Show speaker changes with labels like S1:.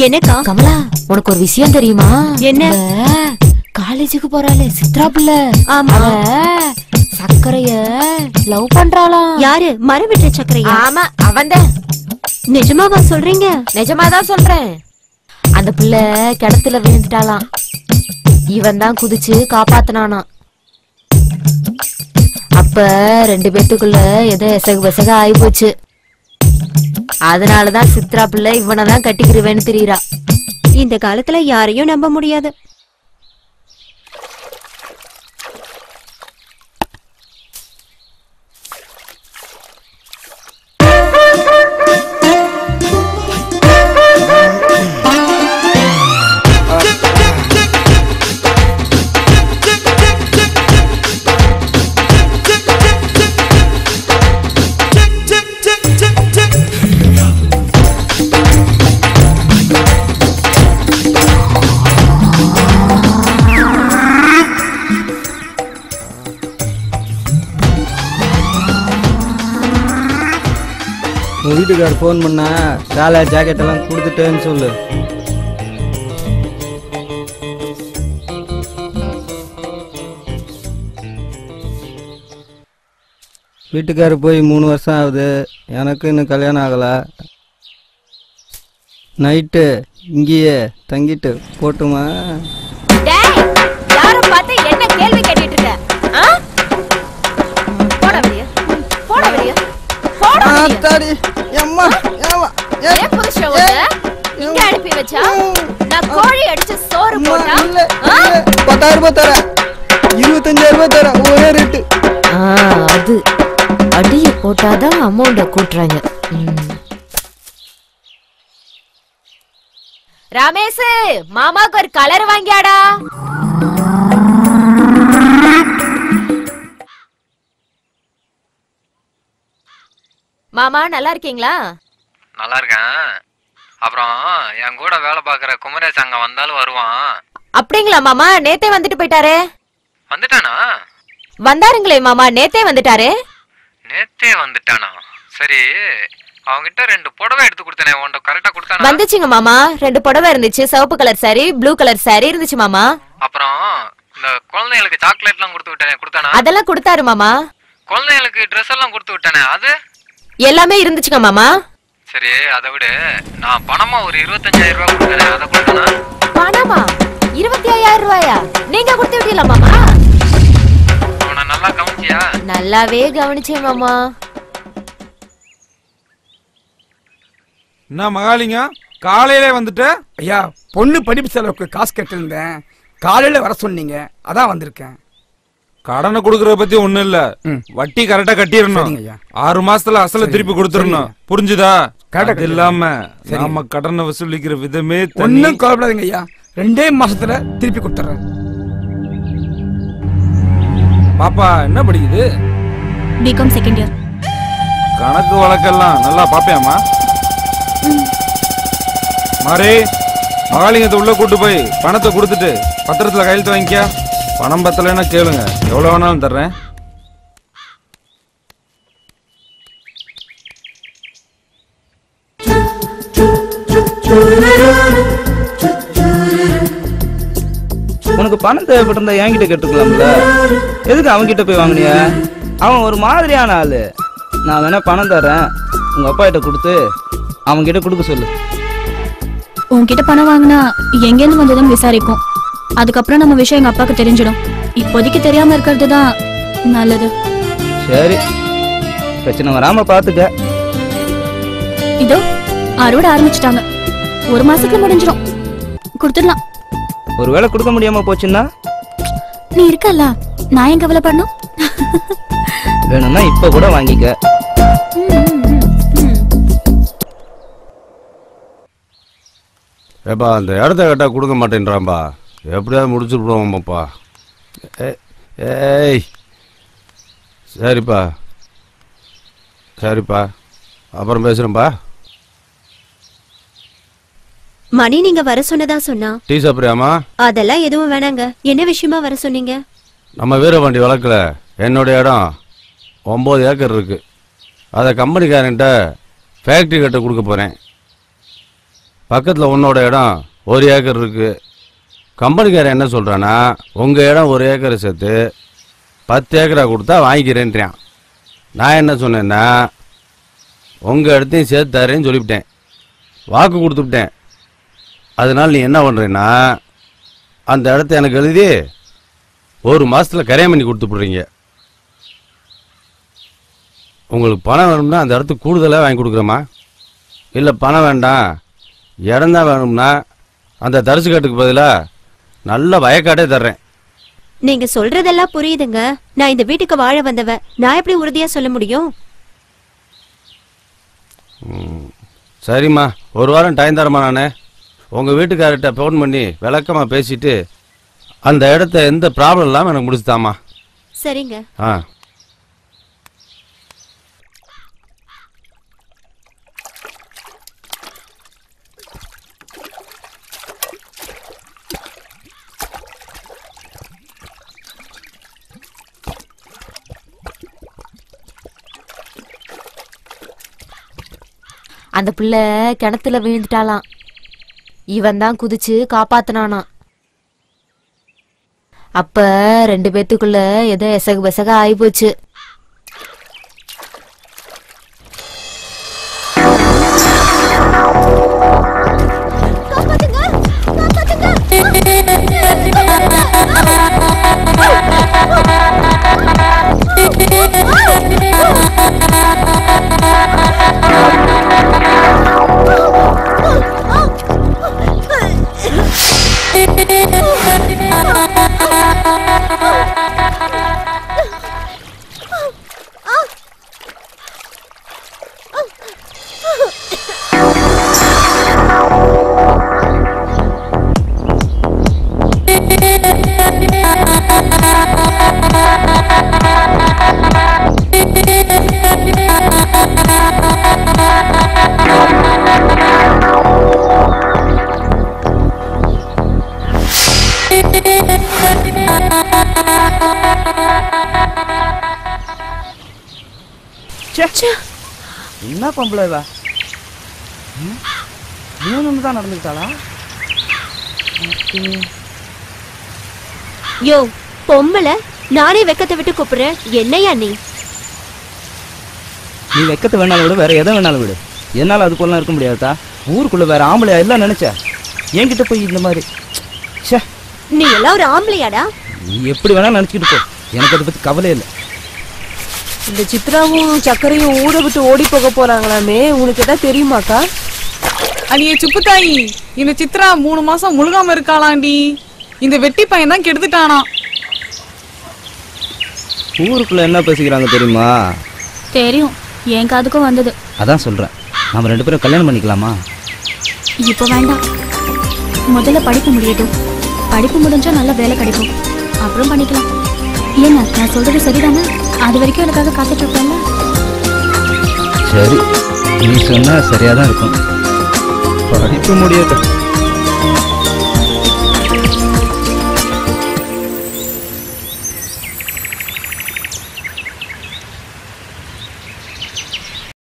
S1: என்னக்கா?
S2: கமலா, உனக்கு ஒரு விஷயம் தெரியுமா?
S1: என்ன?
S2: காலேஜுக்கு போறாளே சித்ரா புள்ள.
S1: ஆமா.
S2: சக்கரைய லவ் பண்றாளாம்.
S1: யாரு? மரம் விட்ட சக்கரையா?
S2: ஆமா, அவன்தான்.
S1: நிஜமாவா சொல்றீங்க?
S2: நிஜமாதான் சொல்றேன். அந்த புள்ள கிணத்துல விழுந்துட்டாளாம். இவன் தான் குதிச்சு காப்பாத்தினானா. அப்ப 2 பேத்துக்குள்ள ஏதோ எசகு பெசக ஆயி போச்சு. அதனாலதான் சித்ரா பிள்ளை இவனதான் கட்டிக்கிருவேன்னு தெரியுறா.
S1: இந்த காலத்துல யாரையும் நம்ப முடியாது.
S3: உன் வீட்டுக்கார் ஃபோன் பண்ணா சேலை ஜாக்கெட் எல்லாம் கொடுத்துட்டேன்னு சொல்லு. வீட்டுக்காரு போய் 3 வருஷம் ஆகுது. எனக்கு இன்னும் கல்யாணம் ஆகலை. நைட்டு இங்கேயே தங்கிட்டு போட்டுமா?
S2: யாரும் பார்த்து என்ன கேள்வி கேட்டுட்டு இருக்க? போட வெளிய, போட வெளிய, போட வெளிய.
S3: அம்மா ஏமா
S2: ஏன் புருஷன் உன்னை இங்க அனுப்பி வச்சா? நான் கோழி அடிச்சு சோறு போட்டா
S3: 10,000 ரூபாய் தரேன், 25,000 ரூபாய் தரேன், ஒரே ரேட்டு.
S2: அது அடிய போட்டாதான் அமௌண்ட கூட்டுறாங்க. ரமேஷ், மாமாக்கு ஒரு கலர் வாங்கியாடா. மாமா நல்லா இருக்கீங்களா?
S4: நல்லா இருக்கேன். அப்புறம் என் கூட வேலை பார்க்குற குமரேஷ் அங்க வந்தாலும் வருவான்.
S2: அப்படிங்களா மாமா? நேத்தே வந்துட்டு போயிட்டாரு.
S4: வந்துட்டானா?
S2: வந்தாருங்களே மாமா, நேத்தே வந்துட்டாரு.
S4: நேத்தே வந்துட்டானா? சரி, அவங்கிட்ட 2 புடவை எடுத்து கொடுத்தனே, உன்கிட்ட கரெக்டா கொடுத்தானா?
S2: வந்துச்சுங்க மாமா. 2 புடவை இருந்துச்சு. சிவப்பு colour sorry, blue colour sorry இருந்துச்சு மாமா.
S4: அப்புறம் இந்த குழந்தைகளுக்கு சாக்லேட் எல்லாம் கொடுத்து விட்டானே, கொடுத்தானா?
S2: அதெல்லாம் கொடுத்தாரு மாமா.
S4: குழந்தைகளுக்கு ட்ரெஸ் எல்லாம் கொடுத்து விட்டானே, அது
S2: எல்லாமே இருந்துச்சுங்க மாமா.
S4: சரி, அதை விட நான் பணமா ஒரு 25,000 ரூபாய் கொடுத்தனே, அதை கொடுத்தானா?
S2: பணமா? 25,000 ரூபாயா? நீங்க கொடுத்து விட்டீங்களா மாமா?
S4: அவனை நல்லா கவனிச்சியா?
S2: நல்லாவே கவனிச்சேன் மாமா.
S5: என்ன மகாலிங்கம், காலையிலே வந்துட்ட?
S6: ஐயா, பொண்ணு படிப்பு செலவுக்கு காசு கட்டிருந்தேன். காலையில வர சொன்னீங்க, அதான் வந்திருக்கேன்.
S5: கடனை கொடுக்கறத பத்தி ஒண்ணும் இல்ல, வட்டி கரெக்டா கட்டிடணும். 6 மாசத்துல அசல திருப்பி கொடுத்துடணும், புரிஞ்சுதா? அது இல்லாம நாம கடனை வசூலிக்கிற விதமே
S6: ஒன்னும் கவலைப்படாதீங்க ஐயா, 2 மாசத்துல திருப்பி கொடுத்துறேன்.
S5: பாப்பா என்ன படிக்குது?
S1: B Com second year.
S5: கணக்கு வழக்கெல்லாம் நல்லா பாப்பியாமா? மாறி, மகாலிங்கத்தை உள்ள கூட்டு போய் பணத்தை கொடுத்துட்டு பத்திரத்துல கையெழுத்து வாங்கிக்க. பணம் பத்தலைன்னா கேளுங்க, எவ்வளவு வேணாலும் தர்றேன்.
S3: உனக்கு பணம் தேவைப்பட்டிருந்தா என்கிட்ட கேட்டுக்கலாம்ல, எதுக்கு அவன்கிட்ட போய் வாங்கினிய? அவன் ஒரு மாதிரியான ஆளு. நான் வேணா பணம் தரேன், உங்க அப்பா கிட்ட கொடுத்து அவன்கிட்ட கொடுக்க சொல்லு.
S1: உன்கிட்ட பணம் வாங்கினா எங்கேருந்து வந்ததுன்னு விசாரிப்போம். அதுக்கப்புறம் நம்ம விஷயம் எங்க அப்பாவுக்கு தெரிஞ்சிடும். இப்போதைக்கு தெரியாம இருக்கிறது தான் நல்லது.
S3: சரி, பிரச்சனை வராம பாத்துக்க.
S1: இதோ அறுவடை ஆரம்பிச்சிட்டாங்க. 1 மாசத்துல முடிஞ்சிடும், கொடுத்துடலாம்.
S3: ஒருவேளை கொடுக்க முடியாம போச்சுன்னா?
S1: நீ இருக்கல்ல, நான் ஏன் கவலைப்படணும்?
S3: வேணும்னா இப்ப கூட வாங்கிக்க.
S7: ஏப்பா, அந்த இடத்த கேட்டால் கொடுக்க மாட்டேன்றான்பா. எப்படியாவது முடிச்சுடுவோம்ப்பா. ஏய், சரிப்பா சரிப்பா, அப்புறம் பேசுகிறேன்ப்பா.
S1: மணி நீங்க வர சொன்னதா சொன்னா.
S7: டீ சாப்பிட்றியாமா?
S1: அதெல்லாம் எதுவும் வேணாங்க. என்ன விஷயமா வர சொன்னீங்க?
S7: நம்ம வீரபாண்டி வழக்கில் என்னுடைய இடம் 9 ஏக்கர் இருக்கு. அதை கம்பெனிக்காரன்ட்ட ஃபேக்ட்ரி கட்ட கொடுக்க போகிறேன். பக்கத்தில் உன்னோட இடம் 1 ஏக்கர் இருக்கு. கம்பெனிக்காரன் என்ன சொல்கிறான்னா உங்கள் இடம் 1 ஏக்கரை சேர்த்து 10 ஏக்கரா கொடுத்தா வாங்கிக்கிறேன்றான். நான் என்ன சொன்னேன்னா உங்கள் இடத்தையும் சேர்த்து தரேன்னு சொல்லிவிட்டேன், வாக்கு கொடுத்துவிட்டேன். அதனால் நீ என்ன பண்ணுறேன்னா அந்த இடத்த எனக்கு எழுதி 1 மாதத்தில் கரையம் பண்ணி கொடுத்துட்றீங்க. உங்களுக்கு பணம் வேணும்னா அந்த இடத்துக்கு கூடுதலாக வாங்கி கொடுக்குறேம்மா. இல்லை பணம் வேண்டாம், இடம்தான் வேணும்னா அந்த தரிசு காட்டுக்கு பதிலாக நல்ல வயக்காட்டே தர்றேன்.
S8: நீங்க சொல்றதெல்லாம் புரியுதுங்க. நான் இந்த வீட்டுக்கு வாழ வந்தவன், நான் எப்படி உறுதியா சொல்ல முடியும்?
S7: சரிம்மா, 1 வாரம் டைம் தரமா. நான் உங்கள் வீட்டுக்கார்கிட்ட ஃபோன் பண்ணி விளக்கமாக பேசிட்டு அந்த இடத்த எந்த ப்ராப்ளம் இல்லாமல் எனக்கு முடிச்சுதாம்மா.
S8: சரிங்க.
S7: ஆ
S2: அந்த பிள்ளை கிணத்துல விழுந்துட்டாலாம். இவன் தான் குதிச்சு காப்பாத்தினானா. அப்ப 2 பேத்துக்குள்ள ஏதோ எசகு பெசக ஆயிப்போச்சு.
S3: என்ன பொம்பளை இவ? வேணும்னு தான் நடந்துக்கிட்டாளா?
S8: யோ பொம்பளை, நானே வெக்கத்தை விட்டு கூப்பிடுறேன், என்னையா நீ?
S3: நீ வெக்கத்தை வேணாலும் விடு, வேற எதை வேணாலும் விடு, என்னால் அதுக்குள்ள இருக்க முடியாதா? ஊருக்குள்ள வேற ஆம்பளையா எல்லாம் நினைச்ச, என்கிட்ட போய் இந்த மாதிரி.
S8: நீ எல்லாம் ஒரு ஆம்பளையாடா?
S3: நீ எப்படி வேணாலும் நினைச்சுக்கிட்டு போ, எனக்கு அதை பத்தி கவலை இல்லை.
S9: இந்த சித்ராவும் சக்கரையும் ஊரை விட்டு ஓடி போக போறாங்களாமே, உனக்கு எதாவது தெரியுமாக்கா?
S10: அடியே சுப்புத்தாயி, இந்த சித்ரா 3 மாசம் முழுகாம இருக்காளாண்டி. இந்த வெட்டி பையன் தான் கெடுத்துட்டானா.
S3: ஊருக்குள்ள என்ன பேசிக்கிறாங்க தெரியுமா?
S1: தெரியும், என் காதுக்கும் வந்தது.
S3: அதான் சொல்றேன், நாம 2 பேரும் கல்யாணம் பண்ணிக்கலாமா?
S1: இப்போ வேண்டாம், முதல்ல படிப்பு முடியட்டும். படிப்பு முடிஞ்சா நல்ல வேலை கிடைக்கும், அப்புறம் பண்ணிக்கலாம். ஏன்னா நான் சொல்றது சரிதானே? அது வரைக்கும் எனக்காக காத்துட்டு இருப்பேன்ல.
S3: சரி, நீ சொன்னா சரியாதான் இருக்கும். படிப்பு முடியட்டும்.